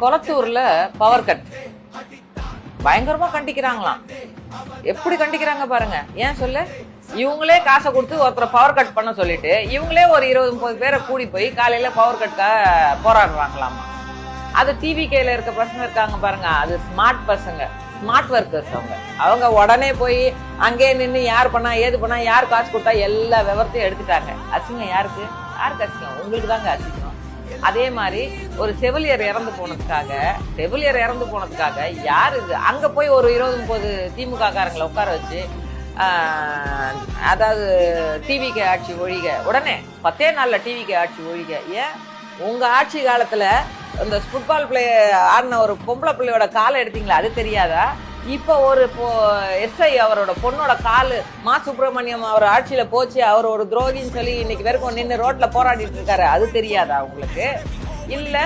கொளத்தூர்ல power cut பயங்கரமா கண்டிக்கிறாங்களாம். எப்படி கண்டிக்கிறாங்க பாருங்க. ஏன் சொல்லு, இவங்களே காசை கொடுத்து ஒருத்தரை பவர் கட் பண்ண சொல்லிட்டு இவங்களே ஒரு 20-30 பேரை கூடி போய் காலையில பவர் கட்காக போராடுறாங்களாமா. அது டிவிகேல இருக்க பசங்க இருக்காங்க பாருங்க, அது ஸ்மார்ட் பசங்க, ஸ்மார்ட் ஒர்க்கர்ஸ். அவங்க உடனே போய் அங்கே நின்று யார் பண்ணா ஏது பண்ணா யார் காசு கொடுத்தா எல்லா விவரத்தையும் எடுத்துட்டாங்க. அசிங்கம் யாருக்கு? யாருக்கு அசிங்கம்? உங்களுக்கு தாங்க அசிங்கம். அதே மாதிரி ஒரு செவிலியர் இறந்து போனதுக்காக யாரு இது அங்க போய் ஒரு 20-30 திமுக காரங்களை உட்கார வச்சு அதாவது டிவிக்கு ஆட்சி ஒழிக, உடனே 10 நாள்ல டிவிக்கு ஆட்சி ஒழிக. ஏன் உங்க ஆட்சி காலத்துல இந்த ஃபுட்பால் பிளே ஆடின ஒரு பொம்பளை பிள்ளையோட காலை எடுத்தீங்களா? அது தெரியாதா? இப்போ ஒரு எஸ்ஐ அவரோட பொண்ணோட காலு மா சுப்பிரமணியம் அவர் ஆட்சியில போச்சு, அவர் ஒரு துரோகின்னு சொல்லி இன்னைக்கு வரைக்கும் நின்று ரோட்ல போராடிட்டு இருக்காரு. அது தெரியாதா உங்களுக்கு? இல்ல